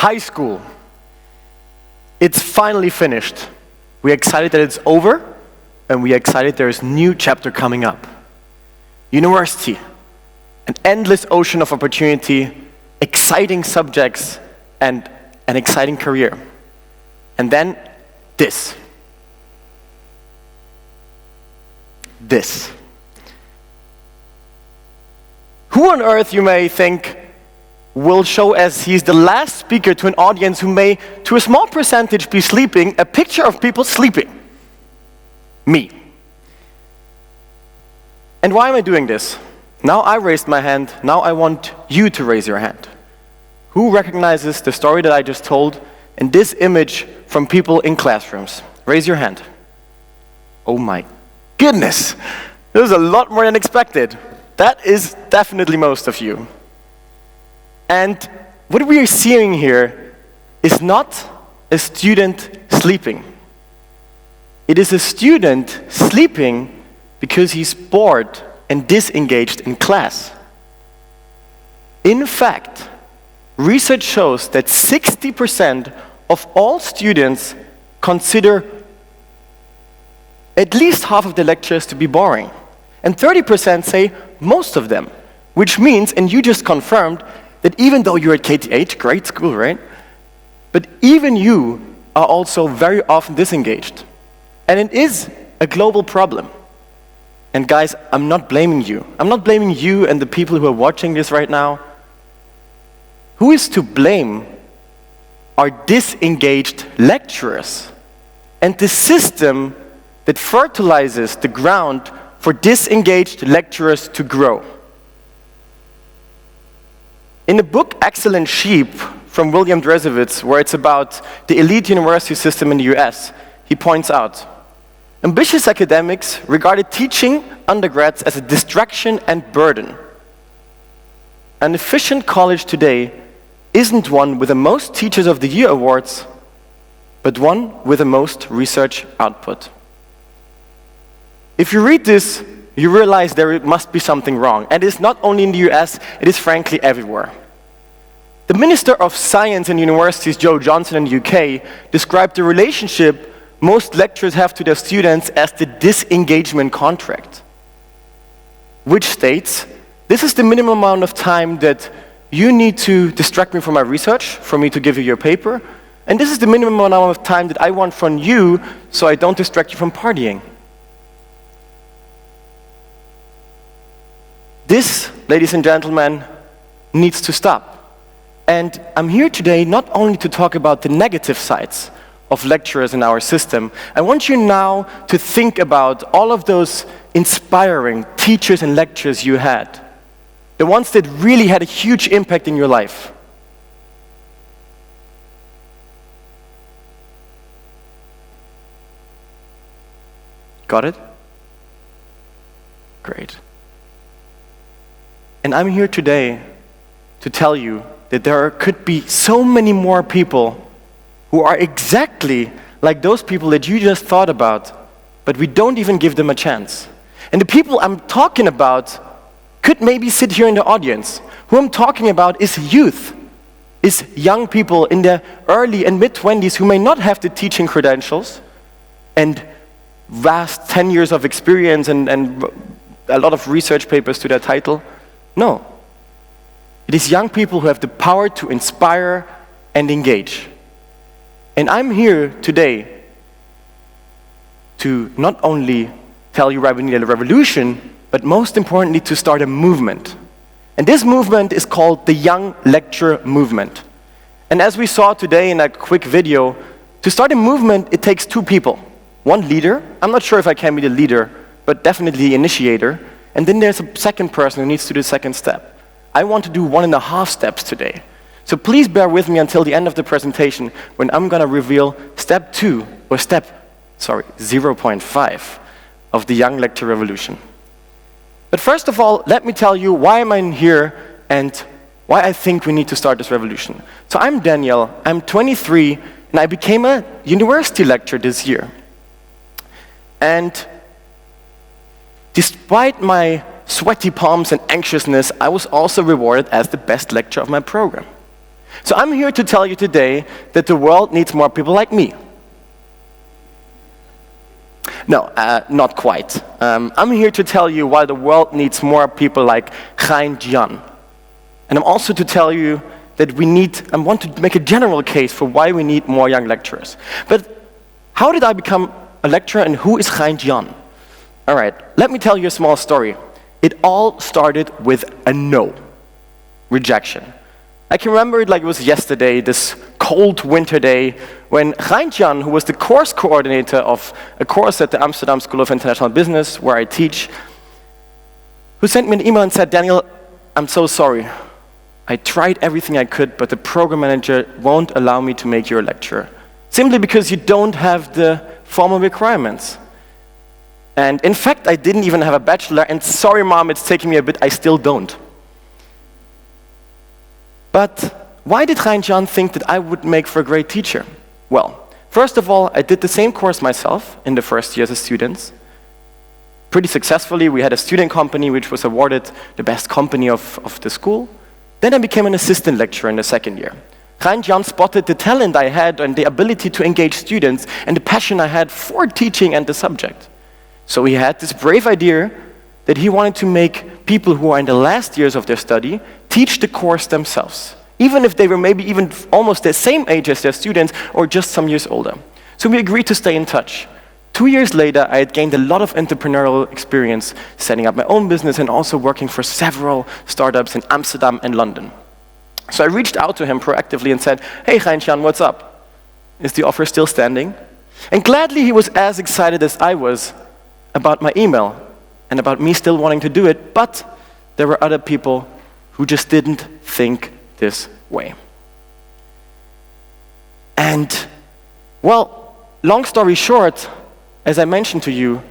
high school. It's finally finished. We're excited that it's over, and we're excited there's a new chapter coming up. University, an endless ocean of opportunity, exciting subjects, and an exciting career. And then this. Who on earth, you may think, will show, as he's the last speaker to an audience who may, to a small percentage, be sleeping, a picture of people sleeping? Me. And why am I doing this? Now I raised my hand, now I want you to raise your hand. Who recognizes the story that I just told and this image from people in classrooms? Raise your hand. Oh my goodness, this is a lot more than expected. That is definitely most of you. And what we are seeing here is not a student sleeping. It is a student sleeping because he's bored and disengaged in class. In fact, research shows that 60% of all students consider at least half of the lectures to be boring. And 30% say most of them, which means, and you just confirmed, that even though you're at KTH, great school, right? But even you are also very often disengaged. And it is a global problem. And guys, I'm not blaming you. I'm not blaming you and the people who are watching this right now. Who is to blame are disengaged lecturers and the system that fertilizes the ground for disengaged lecturers to grow. In the book Excellent Sheep from William Dresowitz, where it's about the elite university system in the US, he points out, ambitious academics regarded teaching undergrads as a distraction and burden. An efficient college today isn't one with the most Teachers of the Year awards, but one with the most research output. If you read this, you realize there must be something wrong. And it's not only in the US, it is frankly everywhere. The Minister of Science and Universities, Joe Johnson in the UK, described the relationship most lecturers have to their students as the Disengagement Contract, which states, this is the minimum amount of time that you need to distract me from my research, for me to give you your paper, and this is the minimum amount of time that I want from you so I don't distract you from partying. This, ladies and gentlemen, needs to stop. And I'm here today not only to talk about the negative sides of lecturers in our system. I want you now to think about all of those inspiring teachers and lecturers you had. The ones that really had a huge impact in your life. Got it? Great. And I'm here today to tell you that there could be so many more people who are exactly like those people that you just thought about, but we don't even give them a chance. And the people I'm talking about could maybe sit here in the audience. Who I'm talking about is youth, is young people in their early and mid-20s who may not have the teaching credentials and vast 10 years of experience and a lot of research papers to their title. No. It is young people who have the power to inspire and engage. And I'm here today to not only tell you why we need a revolution, but most importantly to start a movement. And this movement is called the Young Lecturer Movement. And as we saw today in a quick video, to start a movement, it takes two people. One leader, I'm not sure if I can be the leader, but definitely the initiator. And then there's a second person who needs to do the second step. I want to do 1.5 steps today. So please bear with me until the end of the presentation when I'm going to reveal step 0.5 of the Young Lecturer Revolution. But first of all, let me tell you why am I here and why I think we need to start this revolution. So I'm Daniel, I'm 23, and I became a university lecturer this year. And despite my sweaty palms and anxiousness, I was also rewarded as the best lecturer of my program. So I'm here to tell you today that the world needs more people like me. No, not quite. I'm here to tell you why the world needs more people like Hein Jian. And I'm also to tell you that I want to make a general case for why we need more young lecturers. But how did I become a lecturer and who is Hein Jian? All right, let me tell you a small story. It all started with a no, rejection. I can remember it like it was yesterday, this cold winter day, when Hein Jian, who was the course coordinator of a course at the Amsterdam School of International Business, where I teach, who sent me an email and said, Daniel, I'm so sorry. I tried everything I could, but the program manager won't allow me to make you a lecturer, simply because you don't have the formal requirements. And in fact, I didn't even have a bachelor, and sorry, Mom, it's taking me a bit, I still don't. But why did Hein Jian think that I would make for a great teacher? Well, first of all, I did the same course myself in the first year as a student. Pretty successfully, we had a student company which was awarded the best company of the school. Then I became an assistant lecturer in the second year. Hein Jian spotted the talent I had and the ability to engage students and the passion I had for teaching and the subject. So he had this brave idea that he wanted to make people who are in the last years of their study teach the course themselves, even if they were maybe even almost the same age as their students or just some years older. So we agreed to stay in touch. 2 years later, I had gained a lot of entrepreneurial experience setting up my own business and also working for several startups in Amsterdam and London. So I reached out to him proactively and said, hey, Hein Jian, what's up? Is the offer still standing? And gladly, he was as excited as I was about my email and about me still wanting to do it, but there were other people who just didn't think this way. And, well, long story short, as I mentioned to you,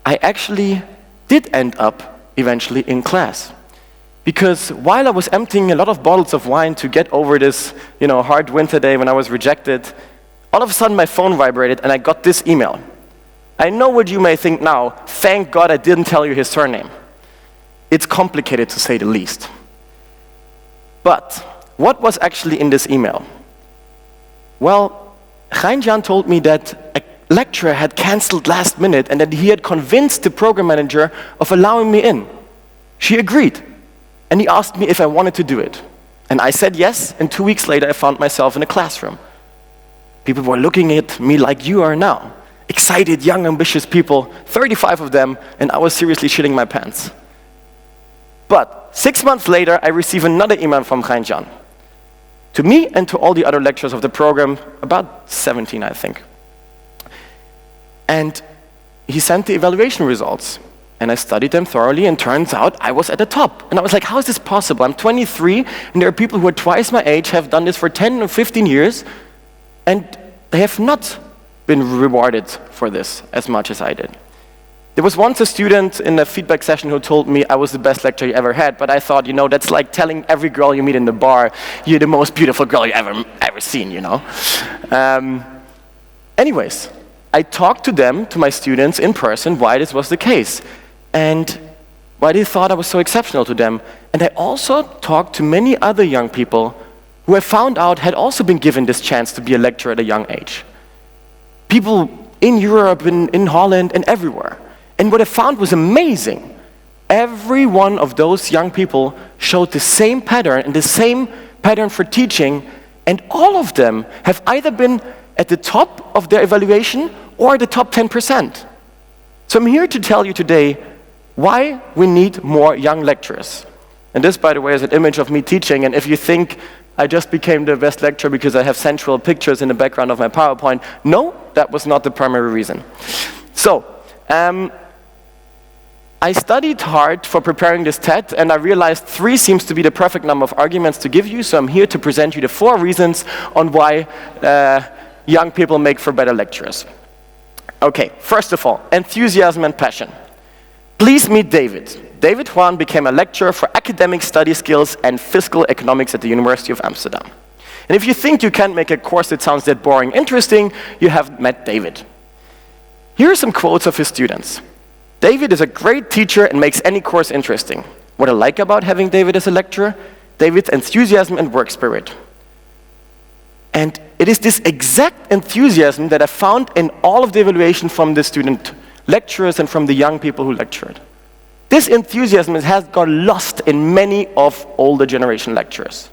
I actually did end up eventually in class. Because while I was emptying a lot of bottles of wine to get over this, hard winter day when I was rejected, all of a sudden my phone vibrated and I got this email. I know what you may think now. Thank God I didn't tell you his surname. It's complicated to say the least. But what was actually in this email? Well, Hein Jian told me that a lecturer had canceled last minute and that he had convinced the program manager of allowing me in. She agreed. And he asked me if I wanted to do it. And I said yes, and 2 weeks later I found myself in a classroom. People were looking at me like you are now. Excited, young, ambitious people, 35 of them, and I was seriously shitting my pants. But 6 months later, I received another email from Hein Jian. To me and to all the other lecturers of the program, about 17, I think. And he sent the evaluation results. And I studied them thoroughly, and turns out I was at the top. And I was like, how is this possible? I'm 23, and there are people who are twice my age, have done this for 10 or 15 years, and they have not been rewarded for this as much as I did. There was once a student in a feedback session who told me I was the best lecturer you ever had, but I thought, that's like telling every girl you meet in the bar, you're the most beautiful girl you ever seen, Anyways, I talked to my students in person, why this was the case, and why they thought I was so exceptional to them. And I also talked to many other young people who I found out had also been given this chance to be a lecturer at a young age. People in Europe, in Holland, and everywhere. And what I found was amazing. Every one of those young people showed the same pattern and the same pattern for teaching, and all of them have either been at the top of their evaluation or the top 10%. So I'm here to tell you today why we need more young lecturers. And this, by the way, is an image of me teaching, and if you think I just became the best lecturer because I have sensual pictures in the background of my PowerPoint, no, that was not the primary reason. So, I studied hard for preparing this TED, and I realized 3 seems to be the perfect number of arguments to give you, so I'm here to present you the 4 reasons on why young people make for better lecturers. Okay, first of all, enthusiasm and passion. Please meet David. David Juan became a lecturer for academic study skills and fiscal economics at the University of Amsterdam. And if you think you can't make a course that sounds that boring interesting, you haven't met David. Here are some quotes of his students. David is a great teacher and makes any course interesting. What I like about having David as a lecturer, David's enthusiasm and work spirit. And it is this exact enthusiasm that I found in all of the evaluation from the student lecturers and from the young people who lectured. This enthusiasm has got lost in many of older generation lecturers.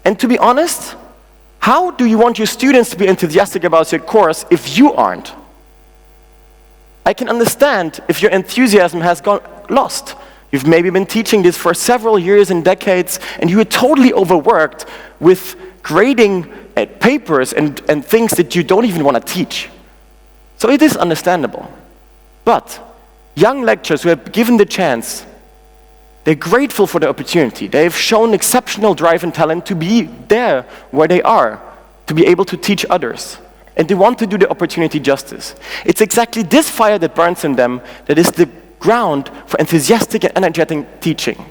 And to be honest, how do you want your students to be enthusiastic about your course if you aren't? I can understand if your enthusiasm has gone lost. You've maybe been teaching this for several years and decades, and you are totally overworked with grading papers and things that you don't even want to teach. So it is understandable. But young lecturers who have given the chance, they're grateful for the opportunity. They have shown exceptional drive and talent to be there where they are, to be able to teach others. And they want to do the opportunity justice. It's exactly this fire that burns in them that is the ground for enthusiastic and energetic teaching.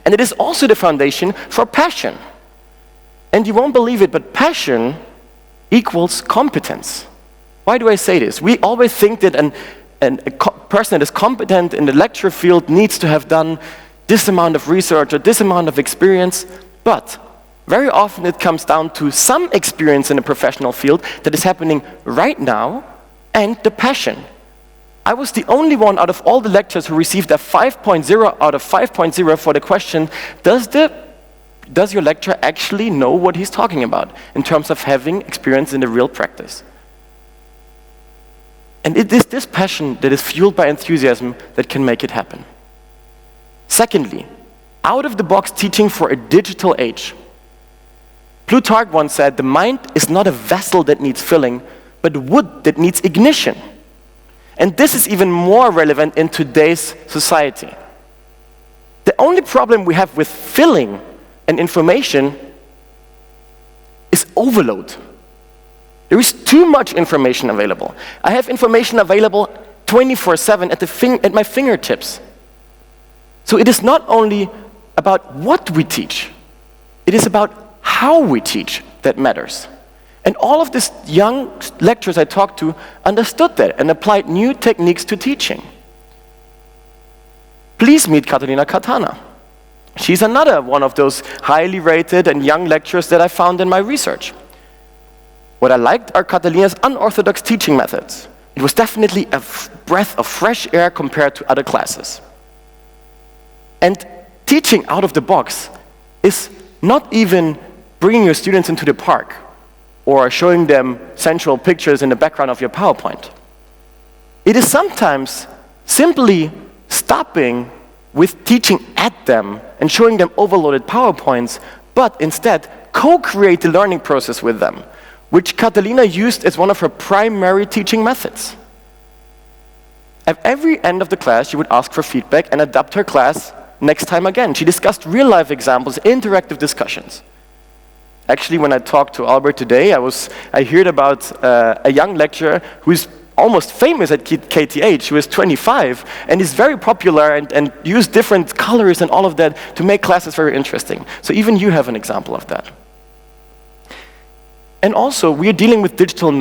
And it is also the foundation for passion. And you won't believe it, but passion equals competence. Why do I say this? We always think that a person that is competent in the lecture field needs to have done this amount of research or this amount of experience, but very often it comes down to some experience in a professional field that is happening right now and the passion. I was the only one out of all the lecturers who received a 5.0 out of 5.0 for the question, does your lecturer actually know what he's talking about in terms of having experience in the real practice? And it is this passion that is fueled by enthusiasm that can make it happen. Secondly, out-of-the-box teaching for a digital age. Plutarch once said, the mind is not a vessel that needs filling, but wood that needs ignition. And this is even more relevant in today's society. The only problem we have with filling and information is overload. There is too much information available. I have information available 24/7 at my fingertips. So it is not only about what we teach, it is about how we teach that matters. And all of these young lecturers I talked to understood that and applied new techniques to teaching. Please meet Catalina Katana. She's another one of those highly rated and young lecturers that I found in my research. What I liked are Catalina's unorthodox teaching methods. It was definitely a breath of fresh air compared to other classes. And teaching out of the box is not even bringing your students into the park or showing them sensual pictures in the background of your PowerPoint. It is sometimes simply stopping with teaching at them and showing them overloaded PowerPoints, but instead co-create the learning process with them, which Catalina used as one of her primary teaching methods. At every end of the class, she would ask for feedback and adapt her class next time again. She discussed real-life examples, interactive discussions. Actually, when I talked to Albert today, I heard about a young lecturer who's almost famous at KTH, who is 25, and is very popular and used different colors and all of that to make classes very interesting. So even you have an example of that. And also, we are dealing with digital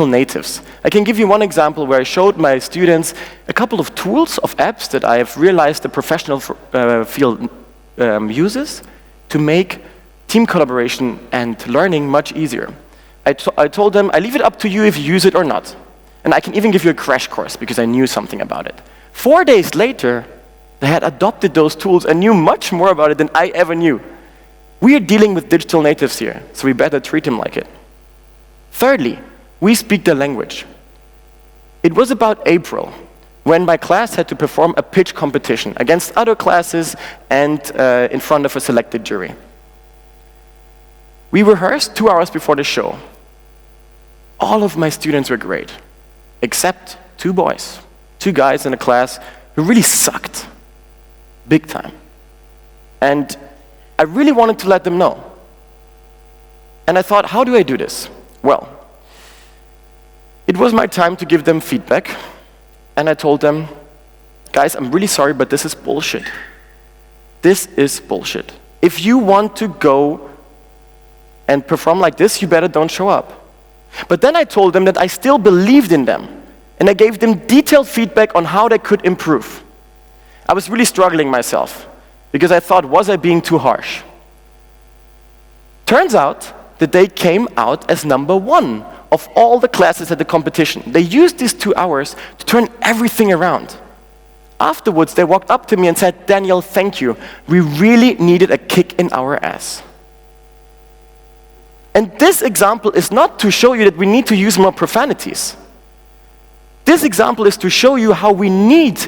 natives. I can give you one example where I showed my students a couple of tools of apps that I have realized the professional field uses to make team collaboration and learning much easier. I told them, I leave it up to you if you use it or not. And I can even give you a crash course because I knew something about it. 4 days later, they had adopted those tools and knew much more about it than I ever knew. We are dealing with digital natives here, so we better treat them like it. Thirdly, we speak their language. It was about April when my class had to perform a pitch competition against other classes and in front of a selected jury. We rehearsed 2 hours before the show. All of my students were great, except 2 boys, 2 guys in the class who really sucked, big time. And I really wanted to let them know. And I thought, how do I do this? Well, it was my time to give them feedback, and I told them, guys, I'm really sorry, but this is bullshit. This is bullshit. If you want to go and perform like this, you better don't show up. But then I told them that I still believed in them, and I gave them detailed feedback on how they could improve. I was really struggling myself. because I thought, was I being too harsh? Turns out that they came out as number 1 of all the classes at the competition. They used these 2 hours to turn everything around. Afterwards, they walked up to me and said, Daniel, thank you. We really needed a kick in our ass. And this example is not to show you that we need to use more profanities. This example is to show you how we need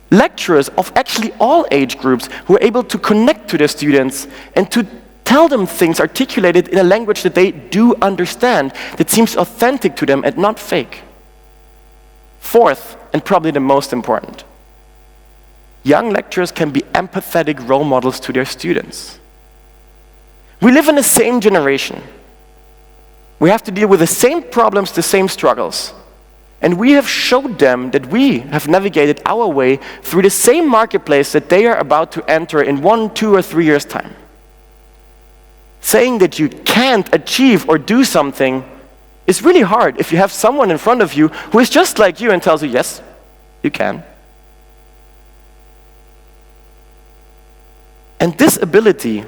lecturers of actually all age groups who are able to connect to their students and to tell them things articulated in a language that they do understand, that seems authentic to them and not fake. Fourth, and probably the most important, young lecturers can be empathetic role models to their students. We live in the same generation. We have to deal with the same problems, the same struggles. And we have showed them that we have navigated our way through the same marketplace that they are about to enter in 1, 2, or 3 years' time. Saying that you can't achieve or do something is really hard if you have someone in front of you who is just like you and tells you, yes, you can. And this ability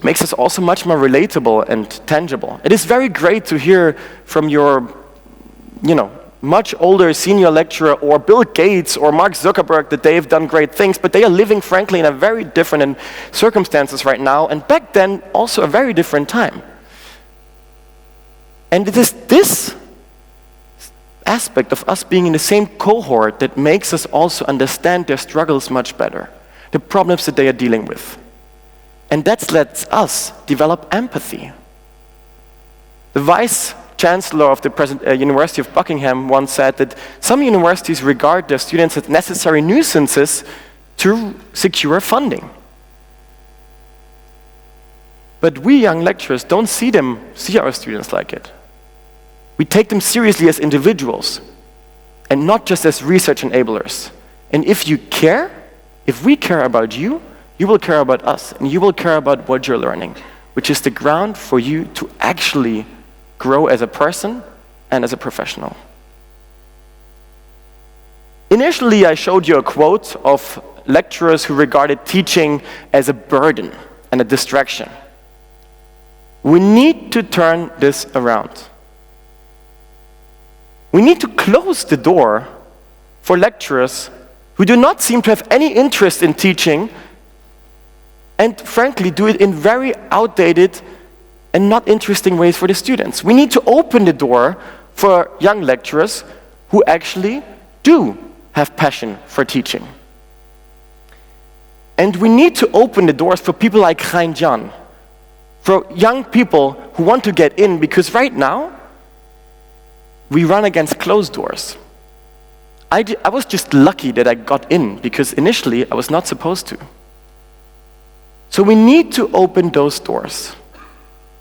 makes us also much more relatable and tangible. It is very great to hear from your, much older senior lecturer or Bill Gates or Mark Zuckerberg that they have done great things, but they are living, frankly, in a very different circumstances right now, and back then, also a very different time. And it is this aspect of us being in the same cohort that makes us also understand their struggles much better, the problems that they are dealing with. And that lets us develop empathy. The Vice Chancellor of the University of Buckingham once said that some universities regard their students as necessary nuisances to secure funding. But we young lecturers don't see our students like it. We take them seriously as individuals and not just as research enablers. And if we care about you, you will care about us, and you will care about what you're learning, which is the ground for you to actually grow as a person and as a professional. Initially, I showed you a quote of lecturers who regarded teaching as a burden and a distraction. We need to turn this around. We need to close the door for lecturers who do not seem to have any interest in teaching and frankly do it in very outdated and not interesting ways for the students. We need to open the door for young lecturers who actually do have passion for teaching. And we need to open the doors for people like Hein Jan, for young people who want to get in, because right now, we run against closed doors. I was just lucky that I got in, because initially I was not supposed to. So we need to open those doors.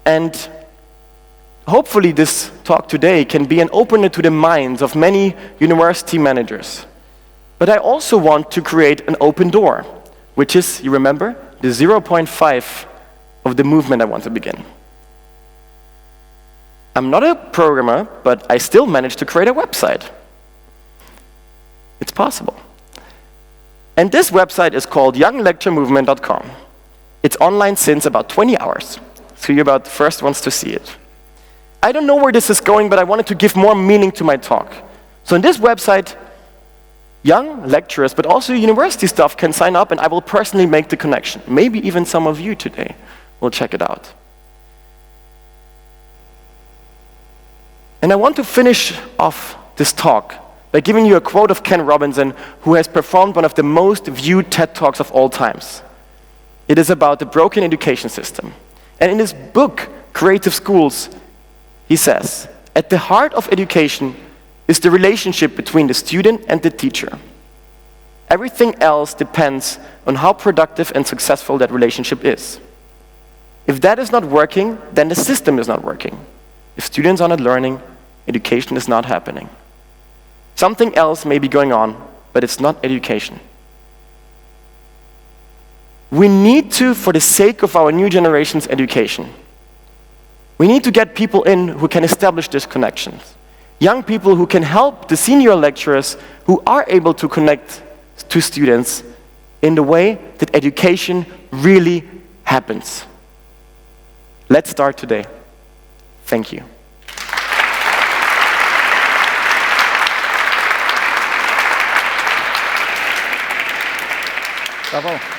And hopefully this talk today can be an opener to the minds of many university managers. But I also want to create an open door, which is, you remember, the 0.5 of the movement I want to begin. I'm not a programmer, but I still managed to create a website. It's possible. And this website is called younglecturemovement.com. It's online since about 20 hours. So you're about the first ones to see it. I don't know where this is going, but I wanted to give more meaning to my talk. So in this website, young lecturers, but also university staff can sign up, and I will personally make the connection. Maybe even some of you today will check it out. And I want to finish off this talk by giving you a quote of Ken Robinson, who has performed one of the most viewed TED Talks of all times. It is about the broken education system. And in his book, Creative Schools, he says, at the heart of education is the relationship between the student and the teacher. Everything else depends on how productive and successful that relationship is. If that is not working, then the system is not working. If students are not learning, education is not happening. Something else may be going on, but it's not education. We need to, for the sake of our new generation's education, we need to get people in who can establish these connections. Young people who can help the senior lecturers who are able to connect to students in the way that education really happens. Let's start today. Thank you. Bravo.